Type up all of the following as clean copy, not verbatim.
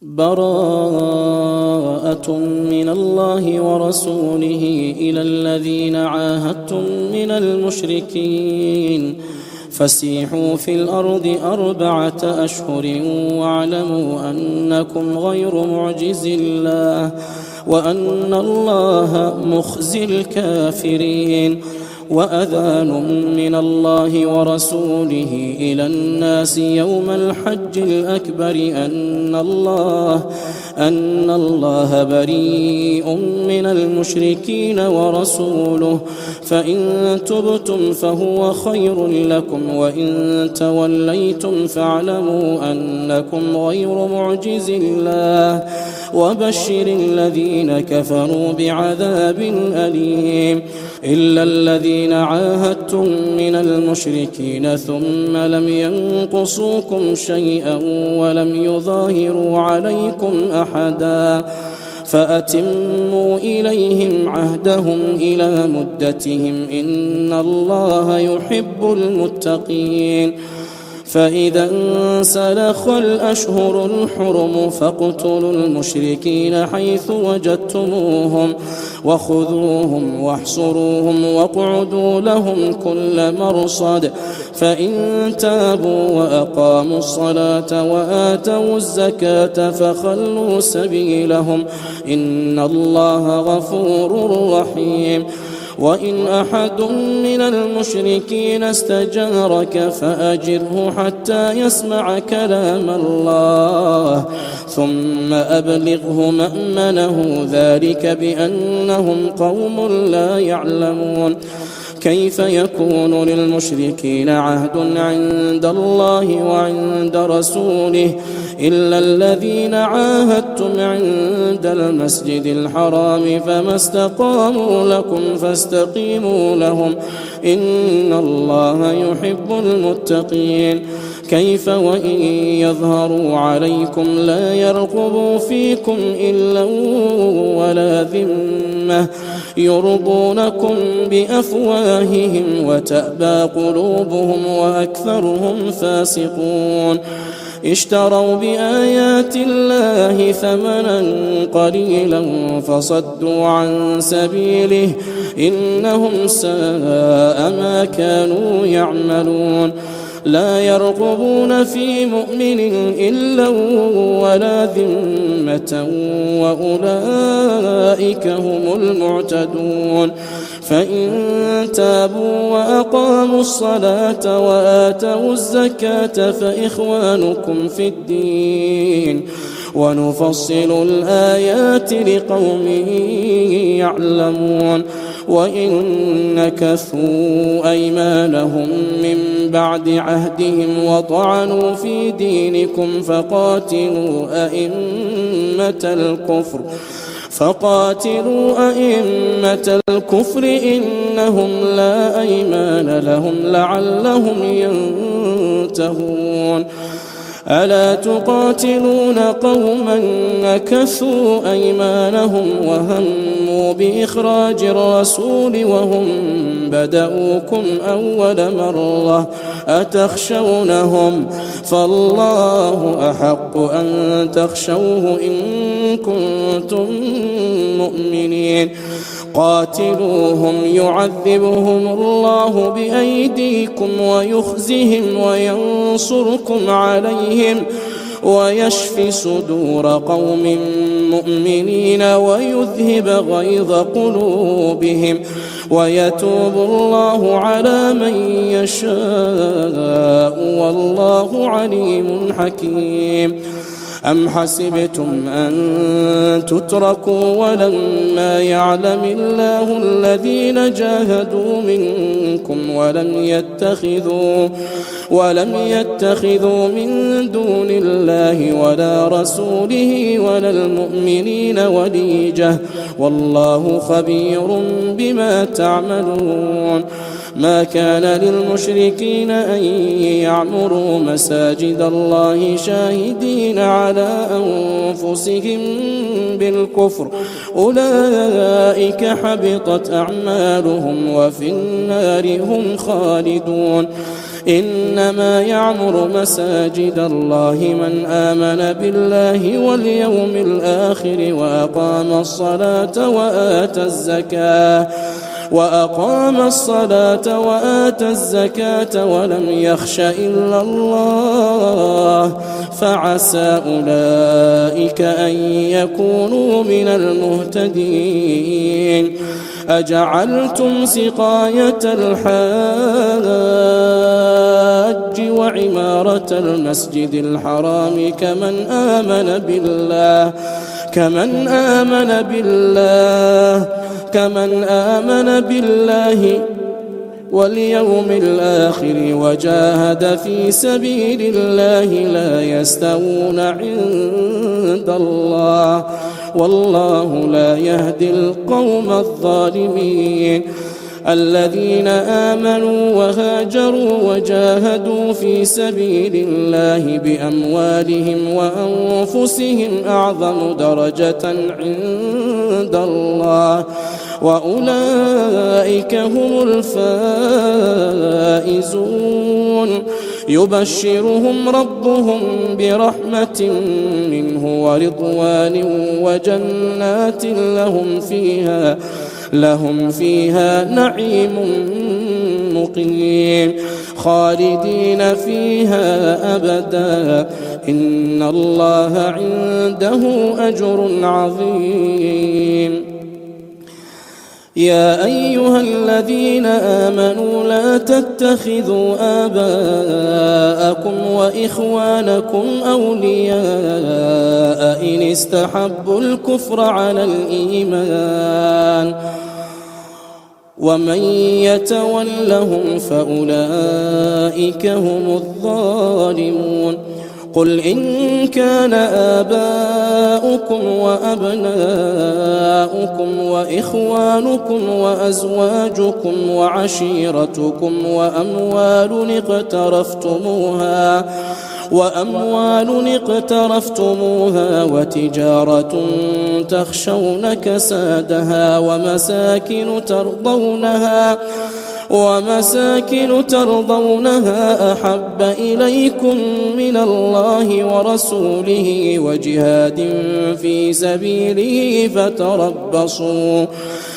براءة من الله ورسوله إلى الذين عاهدتم من المشركين فسيحوا في الأرض 4 أشهر واعلموا أنكم غير معجز الله وأن الله مخزي الكافرين. وأذان من الله ورسوله إلى الناس يوم الحج الأكبر أن الله بريء من المشركين ورسوله فإن تبتم فهو خير لكم وإن توليتم فاعلموا أنكم غير معجز الله وبشر الذين كفروا بعذاب أليم. إلا الذين عاهدتم من المشركين ثم لم ينقصوكم شيئا ولم يظاهروا عليكم أحدا فأتموا إليهم عهدهم إلى مدتهم إن الله يحب المتقين. فإذا انسلخ الأشهر الحرم فاقتلوا المشركين حيث وجدتموهم وخذوهم واحصروهم واقعدوا لهم كل مرصد فإن تابوا وأقاموا الصلاة وآتوا الزكاة فخلوا سبيلهم إن الله غفور رحيم. وإن أحد من المشركين استجارك فأجره حتى يسمع كلام الله ثم أبلغه مأمنه ذلك بأنهم قوم لا يعلمون. كيف يكون للمشركين عهد عند الله وعند رسوله إلا الذين عاهدتم عند المسجد الحرام فما استقاموا لكم فاستقيموا لهم إن الله يحب المتقين. كيف وإن يظهروا عليكم لا يرقبوا فيكم إلا ولا ذمة يرضونكم بأفواههم وتأبى قلوبهم وأكثرهم فاسقون. اشتروا بآيات الله ثمنا قليلا فصدوا عن سبيله إنهم ساء ما كانوا يعملون. لا يرقبون في مؤمن إلا ولا ذمة وأولئك هم المعتدون. فإن تابوا وأقاموا الصلاة وآتوا الزكاة فإخوانكم في الدين ونفصل الآيات لقوم يعلمون. وإن نكثوا أيمانهم من بعد عهدهم وطعنوا في دينكم فقاتلوا أئمة الكفر إنهم لا أيمان لهم لعلهم ينتهون. ألا تقاتلون قوما نكثوا أيمانهم وهموا بإخراج الرسول وهم بدؤوكم أول مرة أتخشونهم فالله أحق أن تخشوه إن كنتم مؤمنين. قاتلوهم يعذبهم الله بأيديكم ويخزهم وينصركم عليهم ويشفي صدور قوم مؤمنين ويذهب غيظ قلوبهم ويتوب الله على من يشاء والله عليم حكيم. أم حسبتم أن تتركوا ولما يعلم الله الذين جاهدوا منكم ولم يتخذوا من دون الله ولا رسوله ولا المؤمنين وليجة والله خبير بما تعملون. ما كان للمشركين أن يعمروا مساجد الله شاهدين على أنفسهم بالكفر أولئك حبطت أعمالهم وفي النار هم خالدون. إنما يعمر مساجد الله من آمن بالله واليوم الآخر وأقام الصلاة وآتى الزكاة ولم يخش إلا الله فعسى أولئك أن يكونوا من المهتدين. أجعلتم سقاية الحاج وعمارة المسجد الحرام كمن آمن بالله واليوم الآخر وجاهد في سبيل الله لا يستوون عند الله والله لا يهدي القوم الظالمين. الذين آمنوا وهاجروا وجاهدوا في سبيل الله بأموالهم وأنفسهم أعظم درجة عند الله وأولئك هم الفائزون. يبشرهم ربهم برحمة منه ورضوان وجنات لهم فيها نعيم مقيم خالدين فيها أبدا إن الله عنده أجر عظيم. يا أيها الذين آمنوا لا تتخذوا آباءكم وإخوانكم أولياء إن استحبوا الكفر على الإيمان ومن يتولهم فأولئك هم الظالمون. قل إن كان آباؤكم وأبناؤكم وإخوانكم وأزواجكم وعشيرتكم وأموال اقترفتموها وتجارة تخشون كسادها ومساكن ترضونها أحب إليكم من الله ورسوله وجهاد في سبيله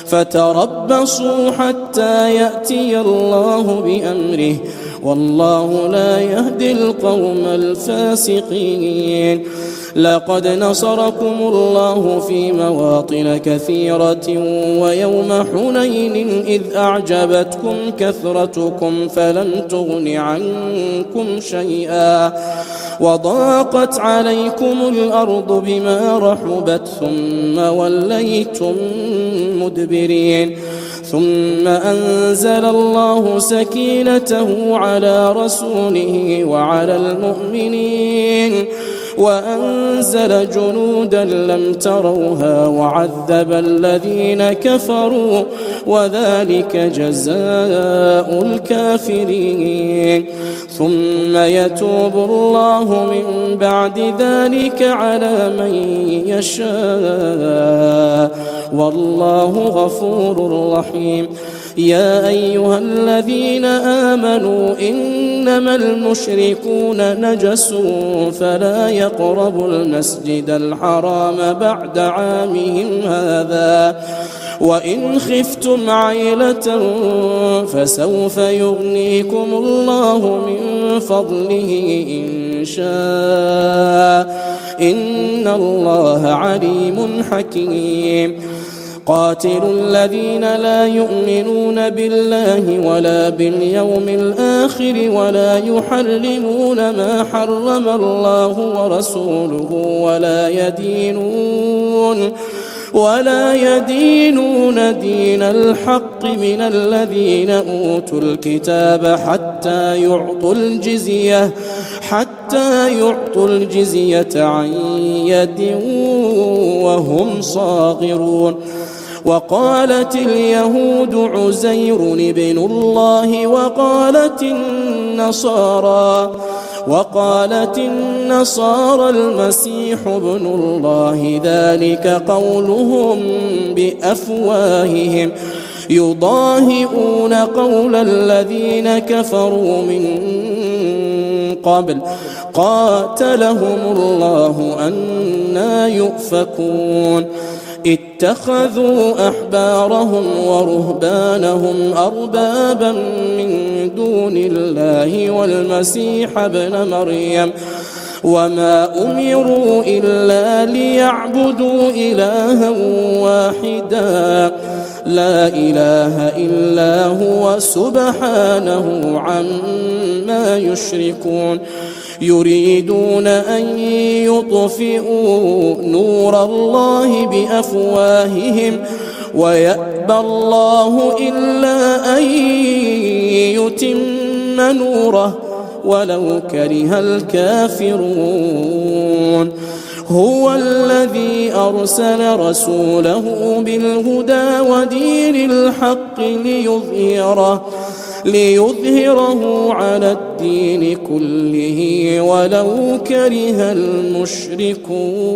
فتربصوا حتى يأتي الله بأمره والله لا يهدي القوم الفاسقين. لقد نصركم الله في مواطن كثيرة ويوم حنين إذ أعجبتكم كثرتكم فلم تغن عنكم شيئا وضاقت عليكم الأرض بما رحبت ثم وليتم مدبرين. ثم أنزل الله سكينته على رسوله وعلى المؤمنين وأنزل جنودا لم تروها وعذب الذين كفروا وذلك جزاء الكافرين. ثم يتوب الله من بعد ذلك على من يشاء والله غفور رحيم. يا أيها الذين آمنوا إنما المشركون نجس فلا يقربوا المسجد الحرام بعد عامهم هذا وإن خفتم عيلة فسوف يغنيكم الله من فضله إن شاء إن الله عليم حكيم. قاتلوا الذين لا يؤمنون بالله ولا باليوم الآخر ولا يحرمون ما حرم الله ورسوله ولا يدينون دين الحق من الذين أوتوا الكتاب حتى يعطوا الجزية عن يد وهم صاغرون. وقالت اليهود عزير ابن الله وقالت النصارى المسيح ابن الله ذلك قولهم بأفواههم يضاهئون قول الذين كفروا من قبل قاتلهم الله أنى يؤفكون اتخذوا أحبارهم ورهبانهم أربابا من دون الله والمسيح ابن مريم وما أمروا إلا ليعبدوا إلها واحدا لا إله إلا هو سبحانه عما يشركون يريدون أن يطفئوا نور الله بأفواههم ويأبى الله إلا أن يتم نوره ولو كره الكافرون هو الذي أرسل رسوله بالهدى ودين الحق ليظهره على الدين كله ولو كره المشركون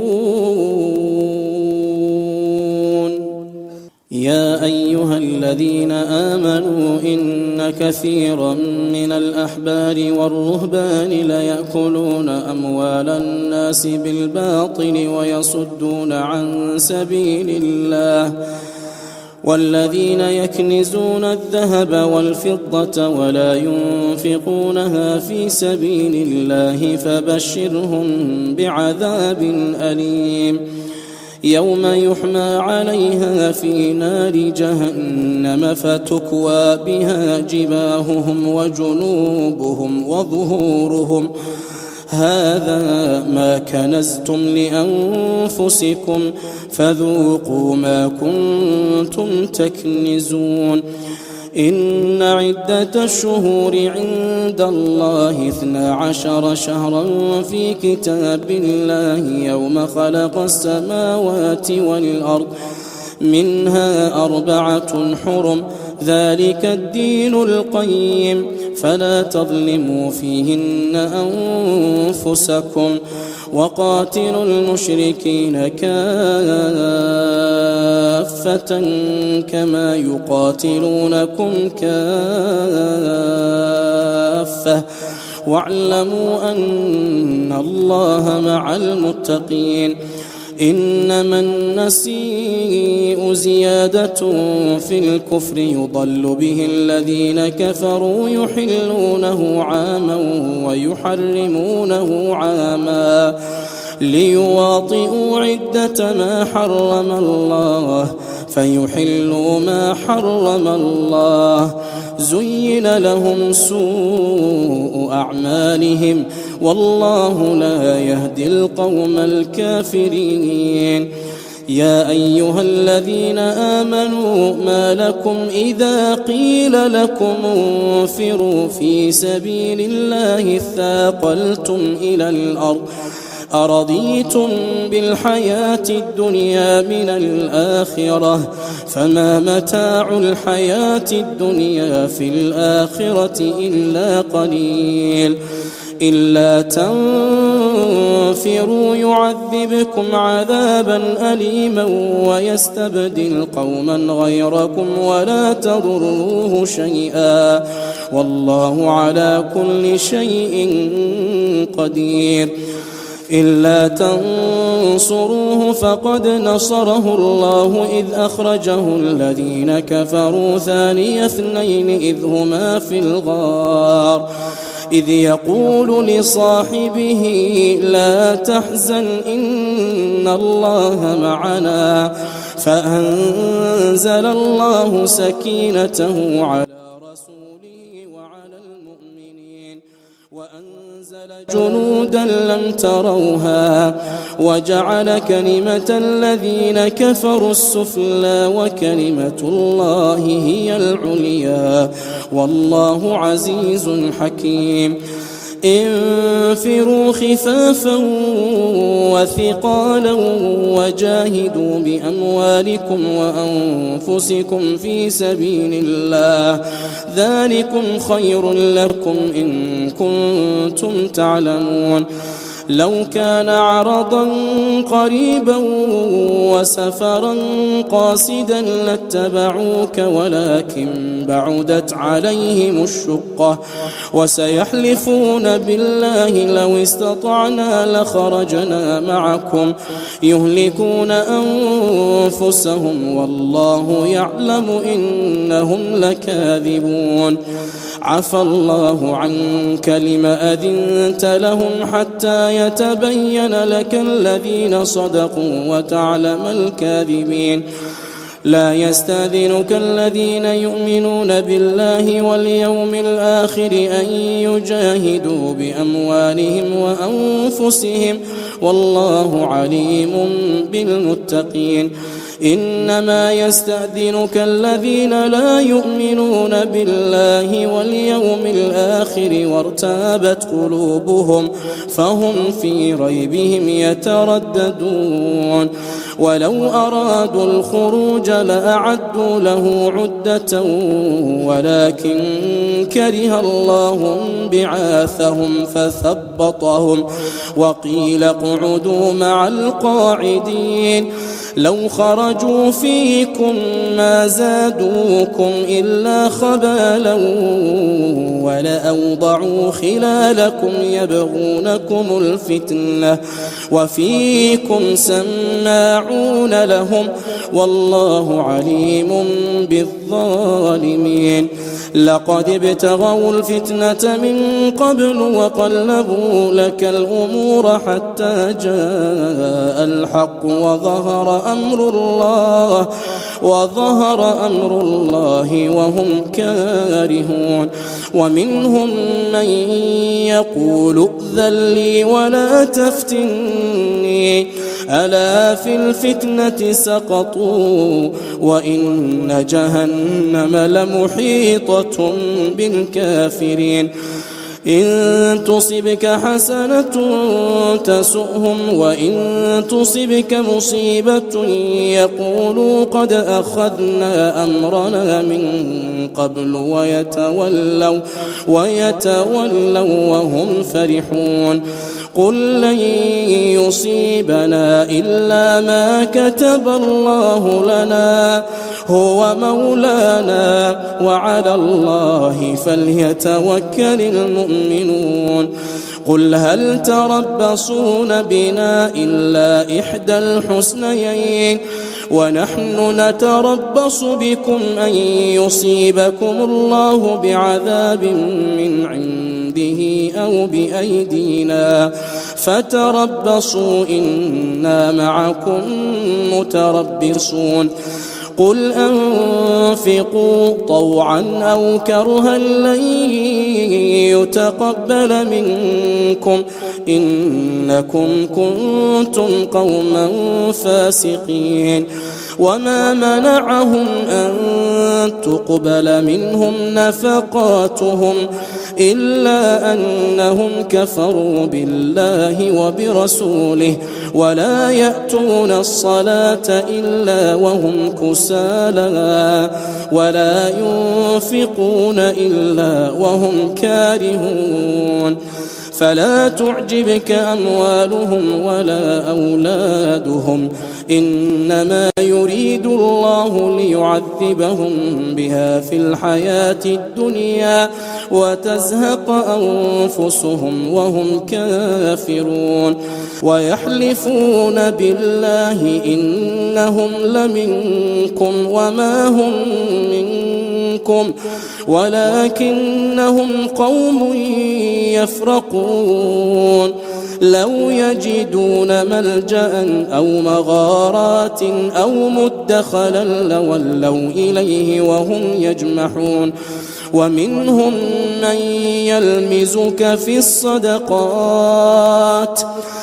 يا أيها الذين آمنوا إن كثيرا من الأحبار والرهبان ليأكلون أموال الناس بالباطل ويصدون عن سبيل الله والذين يكنزون الذهب والفضة ولا ينفقونها في سبيل الله فبشرهم بعذاب أليم يوم يحمى عليها في نار جهنم فتكوى بها جباههم وجنوبهم وظهورهم هذا ما كنزتم لأنفسكم فذوقوا ما كنتم تكنزون إن عدة الشهور عند الله 12 شهرا في كتاب الله يوم خلق السماوات والأرض منها 4 حرم ذلك الدين القيم فلا تظلموا فيهن أنفسكم وقاتلوا المشركين كافة كما يقاتلونكم كافة واعلموا أن الله مع المتقين إنما النسيء زيادة في الكفر يضل به الذين كفروا يحلونه عاما ويحرمونه عاما ليواطئوا عدة ما حرم الله فيحلوا ما حرم الله زين لهم سوء أعمالهم والله لا يهدي القوم الكافرين يا أيها الذين آمنوا ما لكم إذا قيل لكم انفروا في سبيل الله اثاقلتم إلى الأرض أرضيتم بالحياة الدنيا من الآخرة فما متاع الحياة الدنيا في الآخرة إلا قليل إلا تنفروا يعذبكم عذابا أليما ويستبدل قوما غيركم ولا تضروه شيئا والله على كل شيء قدير إلا تنصروه فقد نصره الله إذ أخرجه الذين كفروا ثاني اثنين إذ هما في الغار إذ يقول لصاحبه لا تحزن إن الله معنا فأنزل الله سكينته على رسوله وعلى المؤمنين وأنزل جنودا لم تروها وجعل كلمة الذين كفروا السفلى وكلمة الله هي العليا والله عزيز حكيم انفروا خفافا وثقالا وجاهدوا بأموالكم وأنفسكم في سبيل الله ذلكم خير لكم إن كنتم تعلمون لو كان عرضا قريبا وسفرا قاصدا لاتبعوك ولكن بعدت عليهم الشقة وسيحلفون بالله لو استطعنا لخرجنا معكم يهلكون أنفسهم والله يعلم إنهم لكاذبون عفى الله عنك لم أذنت لهم حتى يتبين لك الذين صدقوا وتعلم الكاذبين لا يستأذنك الذين يؤمنون بالله واليوم الآخر أن يجاهدوا بأموالهم وأنفسهم والله عليم بالمتقين إنما يستأذنك الذين لا يؤمنون بالله واليوم الآخر وارتابت قلوبهم فهم في ريبهم يترددون ولو أرادوا الخروج لأعدوا له عدة ولكن كره الله بعاثهم فثبطهم وقيل اقعدوا مع القاعدين لو خرجوا فيكم ما زادوكم إلا خبالا ولأوضعوا خلالكم يبغونكم الفتنة وفيكم سماعون لهم والله عليم بالظالمين لقد ابتغوا الفتنة من قبل وقلبوا لك الأمور حتى جاء الحق وظهر أمر الله وهم كارهون ومنهم من يقول ائذن لي ولا تفتني ألا في الفتنة سقطوا وإن جهنم لمحيطة بالكافرين إن تصبك حسنة تسؤهم وإن تصبك مصيبة يقولوا قد أخذنا أمرنا من قبل ويتولوا وهم فرحون قل لن يصيبنا إلا ما كتب الله لنا هو مولانا وعلى الله فليتوكل المؤمنون قل هل تربصون بنا إلا إحدى الحسنيين ونحن نتربص بكم أن يصيبكم الله بعذاب من عنده أو بأيدينا فتربصوا إنا معكم متربصون قل أنفقوا طوعا أو كرها لن يتقبل منكم إنكم كنتم قوما فاسقين وما منعهم أن تقبل منهم نفقاتهم إلا أنهم كفروا بالله وبرسوله ولا يأتون الصلاة إلا وهم كسالى ولا ينفقون إلا وهم كارهون فلا تعجبك أموالهم ولا أولادهم إنما يريد الله ليعذبهم بها في الحياة الدنيا وتزهق أنفسهم وهم كافرون ويحلفون بالله إنهم لمنكم وما هم منكم ولكنهم قوم يفرقون لو يجدون ملجأ أو مغارات أو مدخلا لولوا إليه وهم يجمحون ومنهم من يلمزك في الصدقات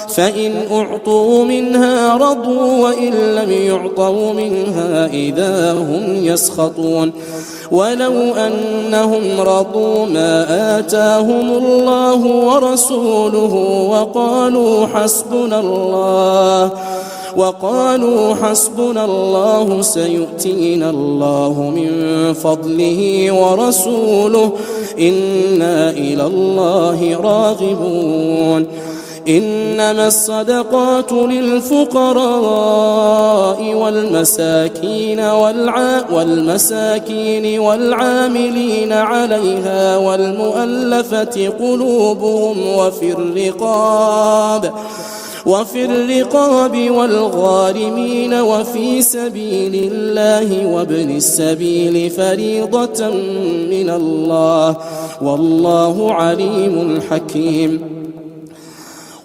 فإن أعطوا منها رضوا وإن لم يعطوا منها إذا هم يسخطون ولو أنهم رضوا ما آتاهم الله ورسوله وقالوا حسبنا الله سيؤتينا الله من فضله ورسوله إنا إلى الله راغبون إنما الصدقات للفقراء والمساكين والعاملين عليها والمؤلفة قلوبهم وفي الرقاب والغارمين وفي سبيل الله وابن السبيل فريضة من الله والله عليم حكيم.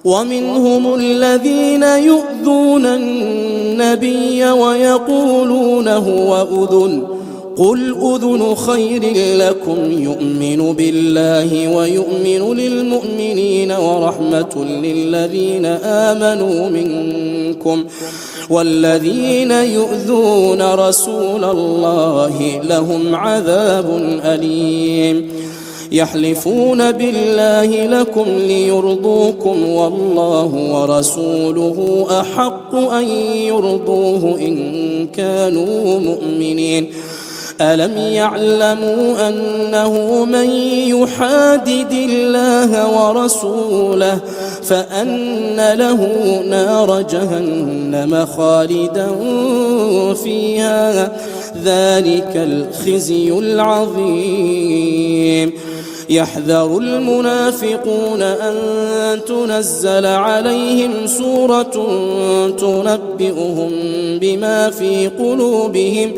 ومنهم الذين يؤذون النبي ويقولون هو أذن قل أذن خير لكم يؤمن بالله ويؤمن للمؤمنين ورحمة للذين آمنوا منكم والذين يؤذون رسول الله لهم عذاب أليم. يحلفون بالله لكم ليرضوكم والله ورسوله أحق أن يرضوه إن كانوا مؤمنين. ألم يعلموا أنه من يحادد الله ورسوله فأن له نار جهنم خالدا فيها ذلك الخزي العظيم. يحذر المنافقون أن تنزل عليهم سورة تنبئهم بما في قلوبهم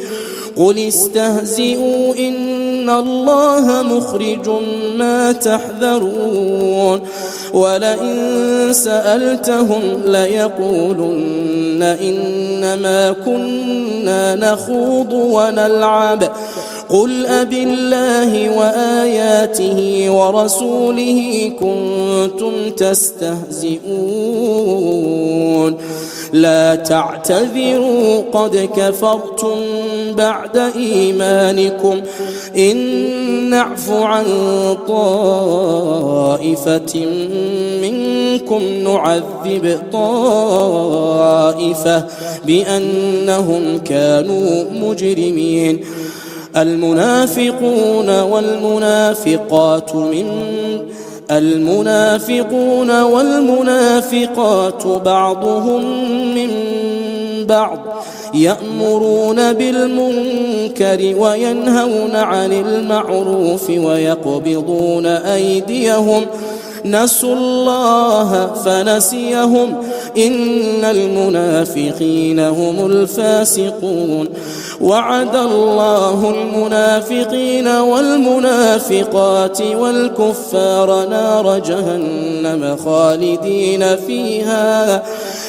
قل استهزئوا إن الله مخرج ما تحذرون ولئن سألتهم ليقولن إنما كنا نخوض ونلعب قل أبالله وآياته ورسوله كنتم تستهزئون لا تعتذروا قد كفرتم بعد إيمانكم إن نعف عن طائفة منكم نعذب طائفة بأنهم كانوا مجرمين. المنافقون والمنافقات بعضهم من بعض يأمرون بالمنكر وينهون عن المعروف ويقبضون أيديهم نسوا الله فنسيهم إن المنافقين هم الفاسقون. وعد الله المنافقين والمنافقات والكفار نار جهنم خالدين فيها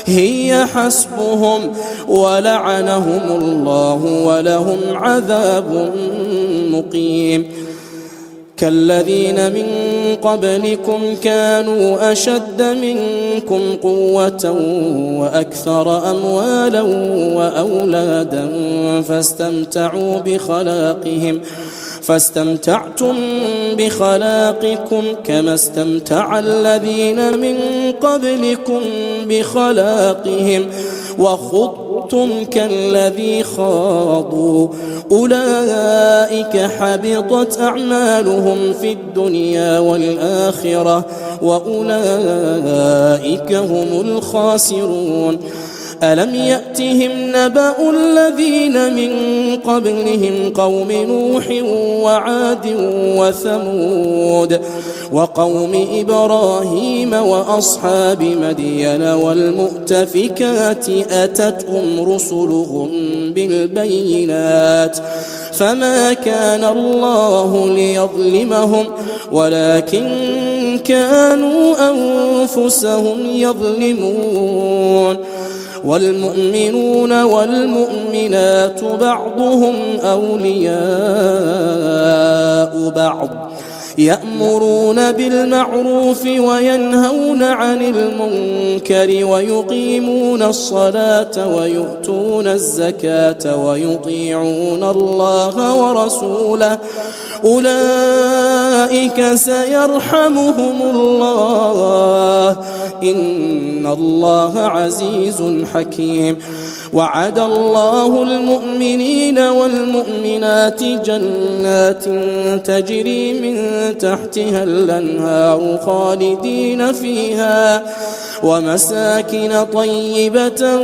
هي حسبهم ولعنهم الله ولهم عذاب مقيم. كالذين من قبلكم كانوا أشد منكم قوة وأكثر أموالا وأولادا فاستمتعتم بخلاقكم كما استمتع الذين من قبلكم بخلاقهم وخضتم كالذي خاضوا أولئك حبطت أعمالهم في الدنيا والآخرة وأولئك هم الخاسرون. ألم يأتهم نبأ الذين من قبلهم قوم نوح وعاد وثمود وقوم إبراهيم وأصحاب مدين والمؤتفكات أتتهم رسلهم بالبينات فما كان الله ليظلمهم ولكن كانوا أنفسهم يظلمون. والمؤمنون والمؤمنات بعضهم أولياء بعض يأمرون بالمعروف وينهون عن المنكر ويقيمون الصلاة ويؤتون الزكاة ويطيعون الله أولئك سيرحمهم الله إن الله عزيز حكيم وعد الله المؤمنين والمؤمنات جنات تجري من تحتها الأنهار خالدين فيها ومساكن طيبة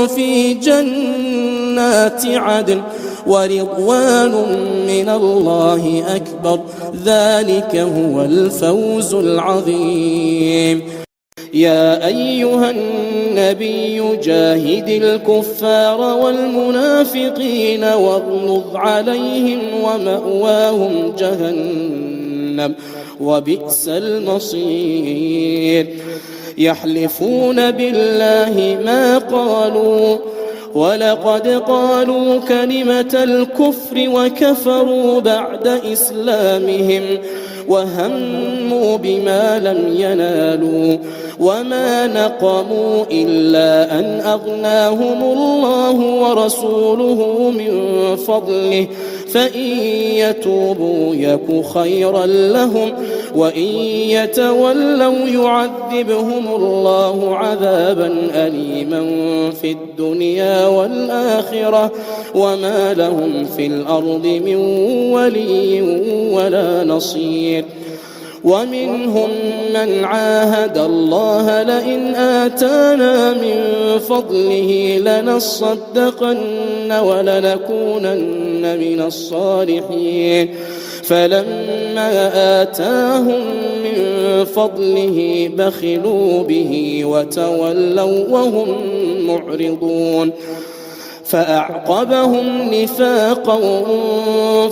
في جنات عدن ورضوان من الله أكبر ذلك هو الفوز العظيم. يا أيها النبي جاهد الكفار والمنافقين واغلظ عليهم ومأواهم جهنم وبئس المصير. يحلفون بالله ما قالوا ولقد قالوا كلمة الكفر وكفروا بعد إسلامهم وهموا بما لم ينالوا وما نقموا إلا أن أغناهم الله ورسوله من فضله فإن يتوبوا يك خيرا لهم وإن يتولوا يعذبهم الله عذابا أليما في الدنيا والآخرة وما لهم في الأرض من ولي ولا نصير. ومنهم من عاهد الله لئن آتانا من فضله لنصدقن ولنكونن من الصالحين فلما آتاهم من فضله بخلوا به وتولوا وهم معرضون فأعقبهم نفاقا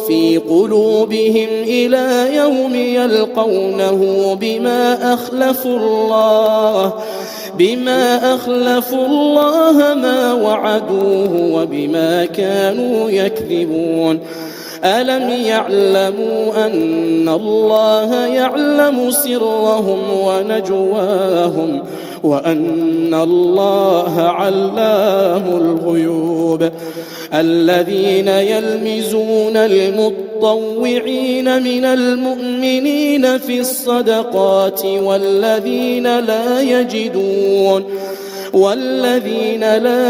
في قلوبهم إلى يوم يلقونه بما أخلفوا الله ما وعدوه وبما كانوا يكذبون. ألم يعلموا أن الله يعلم سرهم ونجواهم وأن الله علام الغيوب. الذين يلمزون المطوعين من المؤمنين في الصدقات والذين لا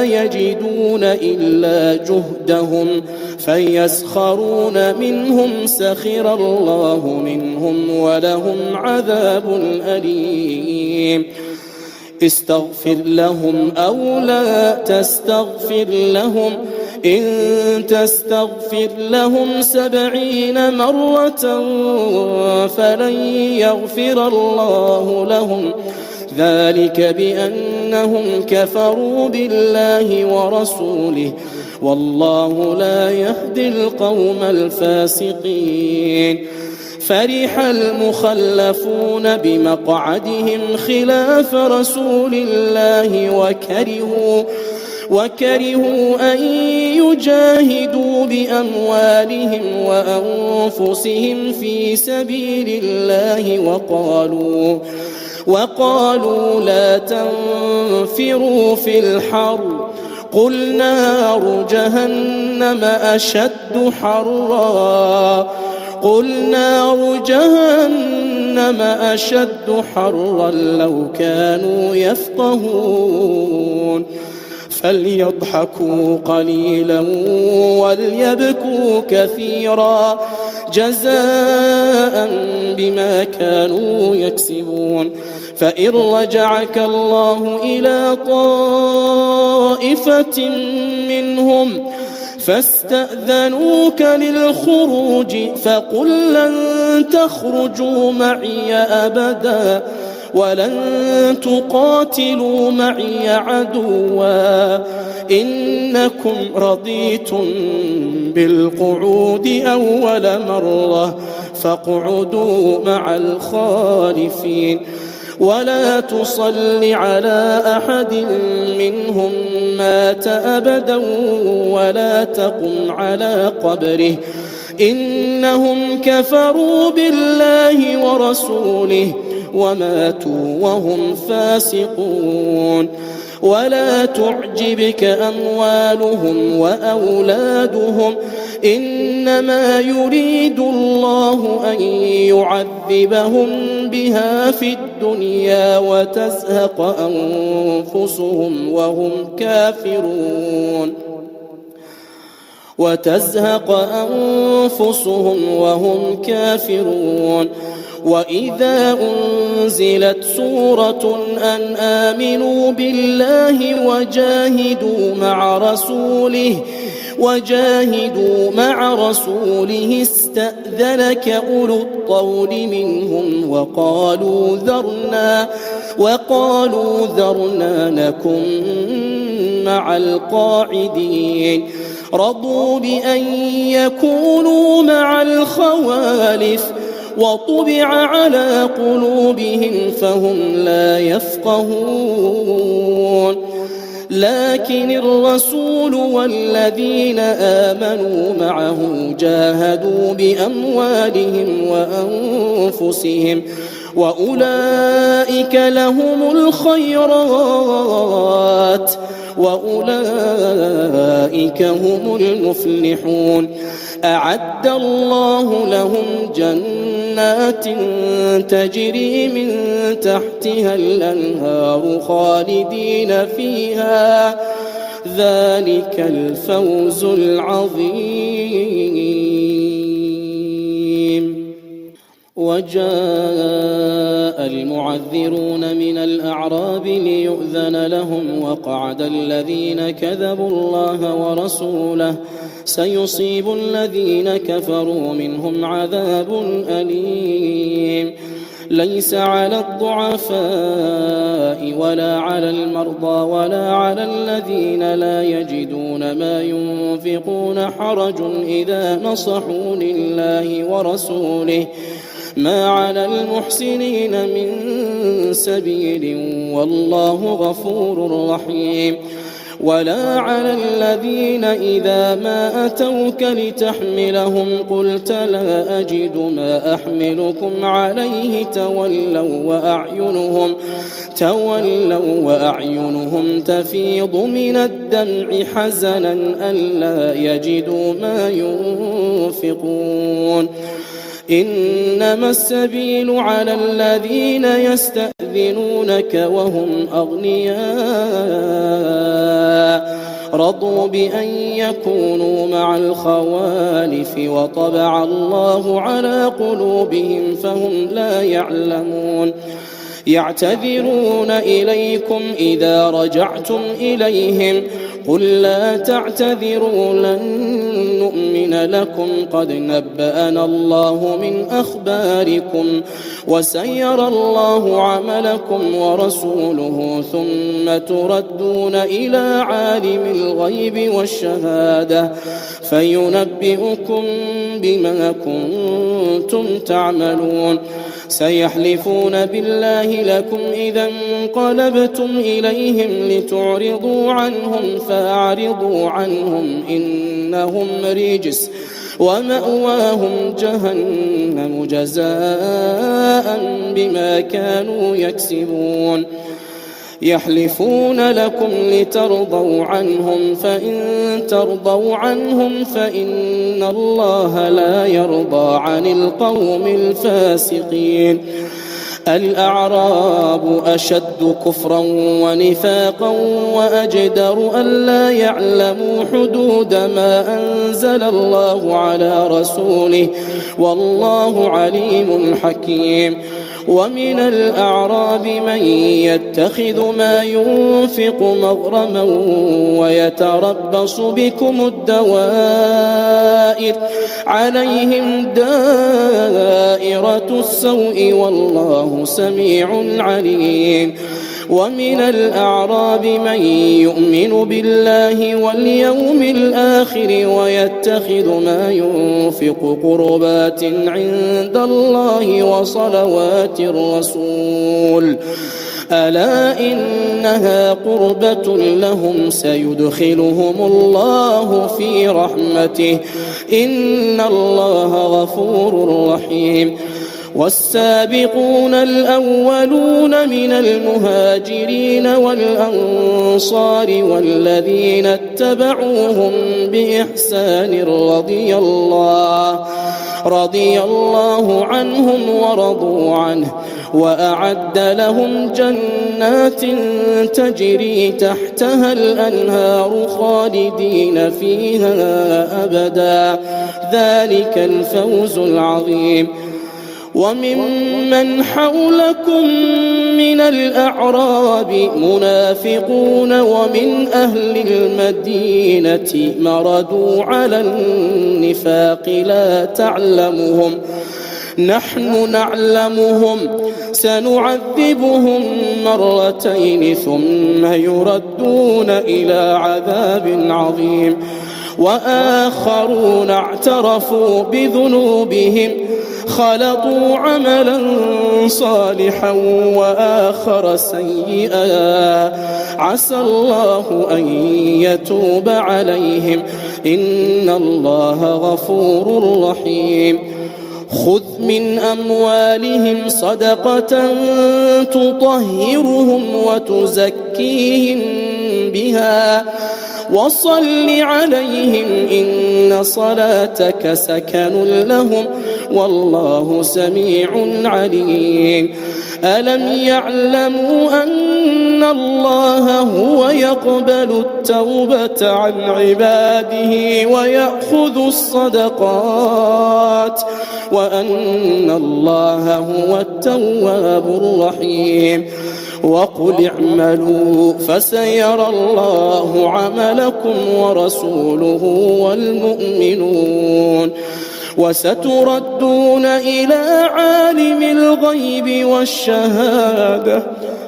يجدون إلا جهدهم فيسخرون منهم سخر الله منهم ولهم عذاب أليم. استغفر لهم أو لا تستغفر لهم إن تستغفر لهم 70 مرة فلن يغفر الله لهم ذلك بأنهم كفروا بالله ورسوله والله لا يهدي القوم الفاسقين. فرح المخلفون بمقعدهم خلاف رسول الله وكرهوا أن يجاهدوا بأموالهم وأنفسهم في سبيل الله وقالوا لا تنفروا في الحر قل نار جهنم أشد حرا لو كانوا يفقهون. فليضحكوا قليلا وليبكوا كثيرا جزاء بما كانوا يكسبون. فإن رجعك الله إلى طائفة منهم فاستأذنوك للخروج فقل لن تخرجوا معي أبدا ولن تقاتلوا معي عدوا إنكم رضيتم بالقعود أول مرة فاقعدوا مع الخالفين ولا تصل على أحد منهم مات أبدا ولا تقم على قبره إنهم كفروا بالله ورسوله وماتوا وهم فاسقون. ولا تعجبك أموالهم وأولادهم إنما يريد الله أن يعذبهم بها في الدنيا وتزهق أنفسهم وهم كافرون وإذا أنزلت سورة أن آمنوا بالله وجاهدوا مع رسوله استأذنك أولو الطول منهم وقالوا ذرنا نكن مع القاعدين رضوا بأن يكونوا مع الخوالف وطبع على قلوبهم فهم لا يفقهون لكن الرسول والذين آمنوا معه جاهدوا بأموالهم وأنفسهم وأولئك لهم الخيرات وأولئك هم المفلحون أعد الله لهم جنات تجري من تحتها الأنهار خالدين فيها ذلك الفوز العظيم. وجاء المعذرون من الأعراب ليؤذن لهم وقعد الذين كذبوا الله ورسوله سيصيب الذين كفروا منهم عذاب أليم. ليس على الضعفاء ولا على المرضى ولا على الذين لا يجدون ما ينفقون حرج إذا نصحوا لله ورسوله ما على المحسنين من سبيل والله غفور رحيم. ولا على الذين إذا ما أتوك لتحملهم قلت لا أجد ما أحملكم عليه تولوا وأعينهم تفيض من الدمع حزنا ألا يجدوا ما ينفقون. إنما السبيل على الذين يستأذنونك وهم أغنياء رضوا بأن يكونوا مع الخوالف وطبع الله على قلوبهم فهم لا يعلمون. يعتذرون إليكم إذا رجعتم إليهم قل لا تعتذروا لن نؤمن لكم قد نبأنا الله من أخباركم وسيرى الله عملكم ورسوله ثم تردون إلى عالم الغيب والشهادة فينبئكم بما كنتم تعملون. سيحلفون بالله لكم إذا انقلبتم إليهم لتعرضوا عنهم فأعرضوا عنهم إنهم رجس ومأواهم جهنم جزاء بما كانوا يكسبون. يحلفون لكم لترضوا عنهم فإن ترضوا عنهم فإن الله لا يرضى عن القوم الفاسقين. الأعراب أشد كفرا ونفاقا وأجدر ألا يعلموا حدود ما أنزل الله على رسوله والله عليم حكيم. ومن الأعراب من يتخذ ما ينفق مغرما ويتربص بكم الدوائر عليهم دائرة السوء والله سميع عليم. ومن الأعراب من يؤمن بالله واليوم الآخر ويتخذ ما ينفق قربات عند الله وصلوات الرسول ألا إنها قربة لهم سيدخلهم الله في رحمته إن الله غفور رحيم. والسابقون الأولون من المهاجرين والأنصار والذين اتبعوهم بإحسان رضي الله عنهم ورضوا عنه وأعد لهم جنات تجري تحتها الأنهار خالدين فيها أبدا ذلك الفوز العظيم. وممن حولكم من الأعراب منافقون ومن أهل المدينة مردوا على النفاق لا تعلمهم نحن نعلمهم سنعذبهم مرتين ثم يردون إلى عذاب عظيم. وآخرون اعترفوا بذنوبهم خلطوا عملا صالحا وآخر سيئا عسى الله أن يتوب عليهم إن الله غفور رحيم. خذ من أموالهم صدقة تطهرهم وتزكيهم بها وصل عليهم إن صلاتك سكن لهم والله سميع عليم. ألم يعلموا أن الله هو يقبل التوبة عن عباده ويأخذ الصدقات وأن الله هو التواب الرحيم. وقل اعملوا فسيرى الله عملكم ورسوله والمؤمنون وستردون إلى عالم الغيب والشهادة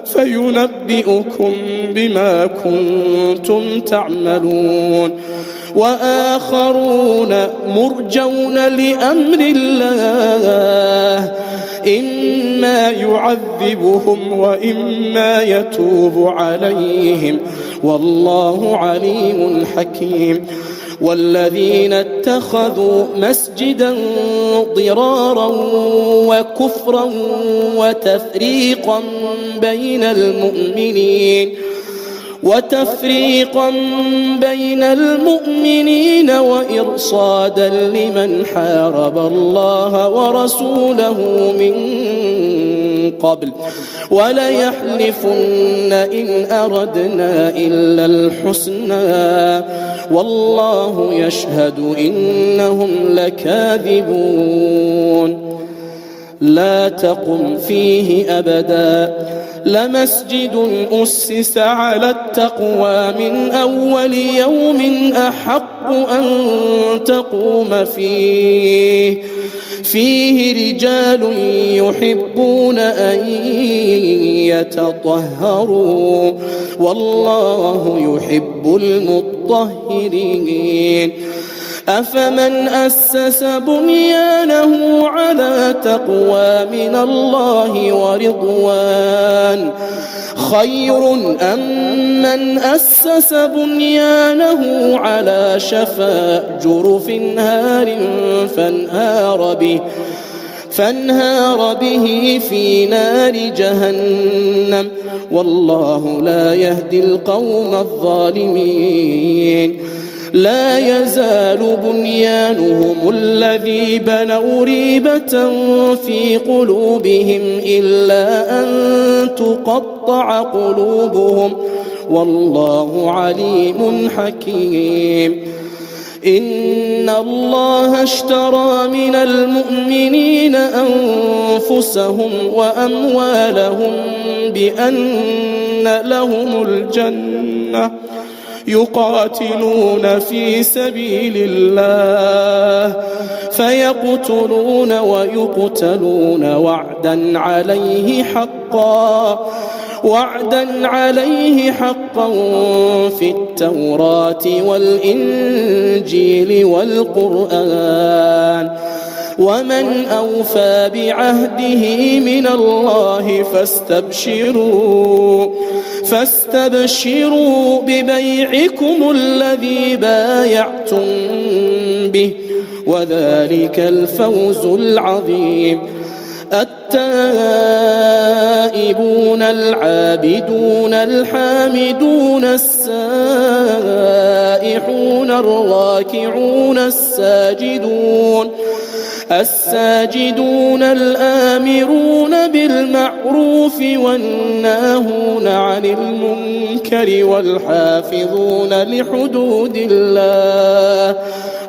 فينبئكم بما كنتم تعملون. وآخرون مرجون لأمر الله إما يعذبهم وإما يتوب عليهم والله عليم حكيم. والذين اتخذوا مسجدا ضرارا وكفرا وتفريقا بين المؤمنين وإرصادا لمن حارب الله ورسوله من قبل وليحلفن إن أردنا إلا الحسنى والله يشهد إنهم لكاذبون. لا تقم فيه أبدا لمسجد أسس على التقوى من أول يوم أحق أن تقوم فيه رجال يحبون أن يتطهروا والله يحب المطهرين. أفمن أسس بنيانه على تقوى من الله ورضوان خير أم من أسس بنيانه على شفا جرف هار فانهار به في نار جهنم والله لا يهدي القوم الظالمين. لا يزال بنيانهم الذي بنوا ريبة في قلوبهم إلا أن تقطع قلوبهم والله عليم حكيم. إن الله اشترى من المؤمنين أنفسهم وأموالهم بأن لهم الجنة يقاتلون في سبيل الله فيقتلون ويقتلون وعدا عليه حقا في التوراة والإنجيل والقرآن ومن أوفى بعهده من الله فاستبشروا ببيعكم الذي بايعتم به وذلك الفوز العظيم. التائبون العابدون الحامدون السائحون الراكعون الساجدون الآمرون بالمعروف والناهون عن المنكر والحافظون لحدود الله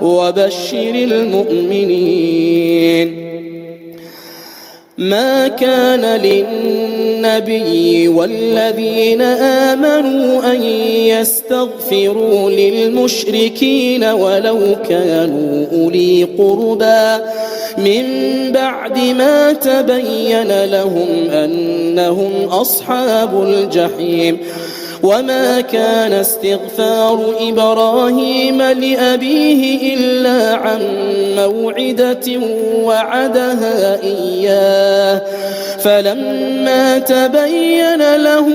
وبشر المؤمنين. ما كان للنبي والذين آمنوا أن يستغفروا للمشركين ولو كانوا أولي قربى من بعد ما تبين لهم أنهم أصحاب الجحيم. وما كان استغفار إبراهيم لأبيه إلا عن موعدة وعدها إياه فلما تبين له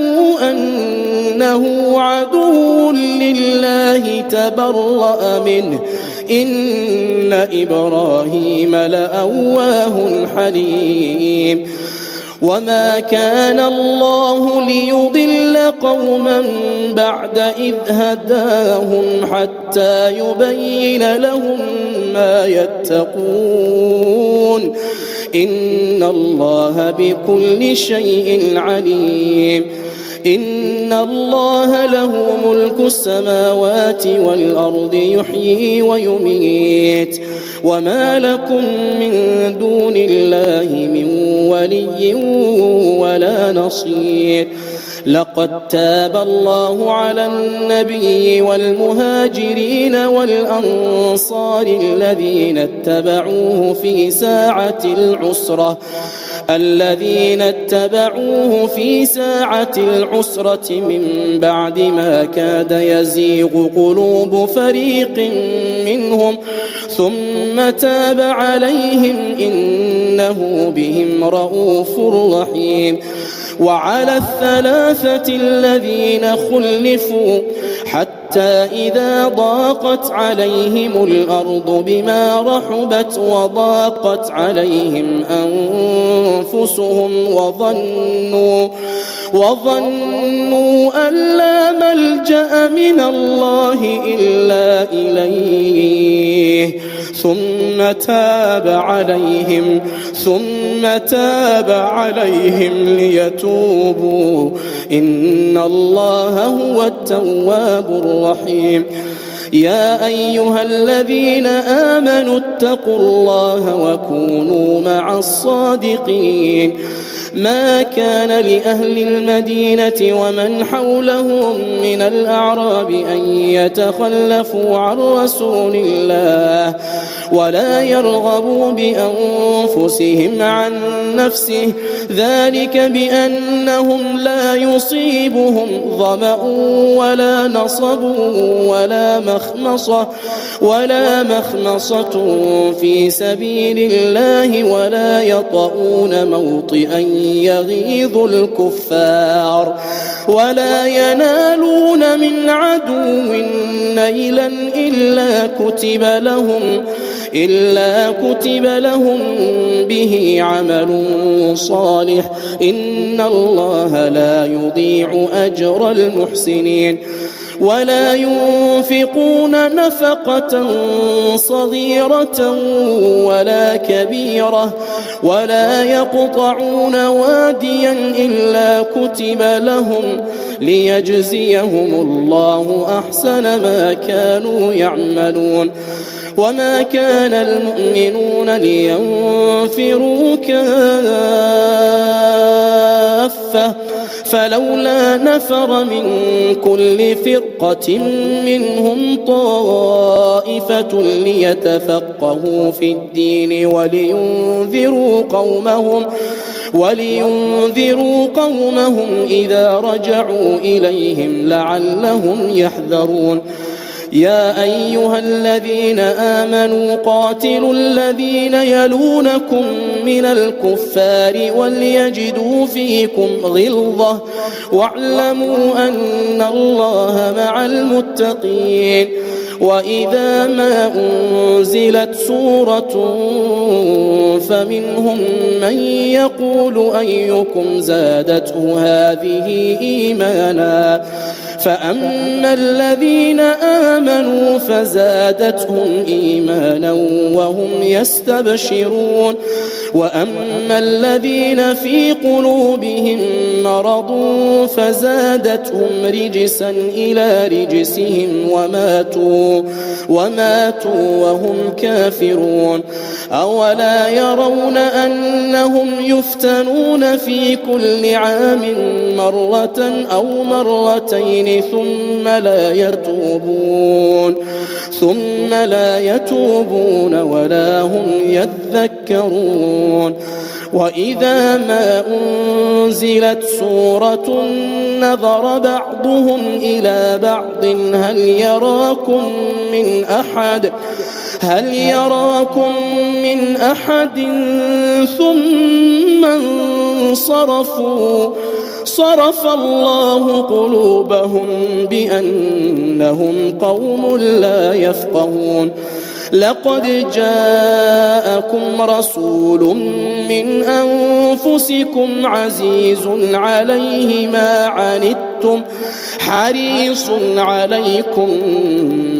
أنه عدو لله تبرأ منه إن إبراهيم لأواه حليم. وما كان الله ليضل قوما بعد إذ هداهم حتى يبين لهم ما يتقون إن الله بكل شيء عليم. إن الله له ملك السماوات والأرض يحيي ويميت وما لكم من دون الله من ولي ولا نصير. لقد تاب الله على النبي والمهاجرين والأنصار الذين اتبعوه في ساعة العسرة من بعد ما كاد يزيغ قلوب فريق منهم ثم تاب عليهم إنه بهم رؤوف رحيم. وعلى الثلاثة الذين خلفوا حتى إذا ضاقت عليهم الأرض بما رحبت وضاقت عليهم أنفسهم وظنوا أن لا ملجأ من الله إلا إليه ثم تاب عليهم ليتوبوا إن الله هو التواب الرحيم. يا أيها الذين آمنوا اتقوا الله وكونوا مع الصادقين. ما كان لأهل المدينة ومن حولهم من الأعراب أن يتخلفوا عن رسول الله ولا يرغبوا بأنفسهم عن نفسه ذلك بأنهم لا يصيبهم ظمأ ولا نصب ولا مخمصة في سبيل الله ولا يطؤون موطئا يغيظ الكفار ولا ينالون من عدو نيلا إلا كتب لهم به عمل صالح إن الله لا يضيع أجر المحسنين. ولا ينفقون نفقة صغيرة ولا كبيرة ولا يقطعون واديا إلا كتب لهم ليجزيهم الله أحسن ما كانوا يعملون. وما كان المؤمنون لينفروا كافة فلولا نفر من كل فرقة منهم طائفة ليتفقهوا في الدين ولينذروا قومهم إذا رجعوا إليهم لعلهم يحذرون. يا أيها الذين آمنوا قاتلوا الذين يلونكم من الكفار وليجدوا فيكم غلظة واعلموا أن الله مع المتقين. وإذا ما أنزلت سورة فمنهم من يقول أيكم زادته هذه إيمانا فأما الذين آمنوا فزادتهم إيمانا وهم يستبشرون وأما الذين في قلوبهم مرض فزادتهم رجسا إلى رجسهم وماتوا وهم كافرون أولا يرون أنهم يفتنون في كل عام مرة أو مرتين ثم لا يتوبون ولا هم يذكرون وإذا ما أنزلت سورة نظر بعضهم إلى بعض هل يراكم من أحد ثم انصرفوا صرف الله قلوبهم بأنهم قوم لا يفقهون لقد جاءكم رسول من أنفسكم عزيز عليه ما عنتم حريص عليكم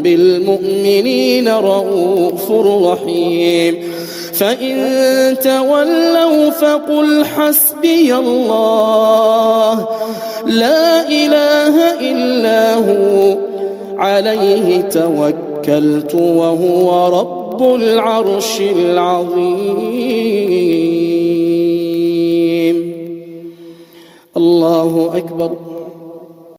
بالمؤمنين رؤوف رحيم فإن تولوا فقل حسبي الله لا إله إلا هو عليه توكلت وهو رب العرش العظيم الله أكبر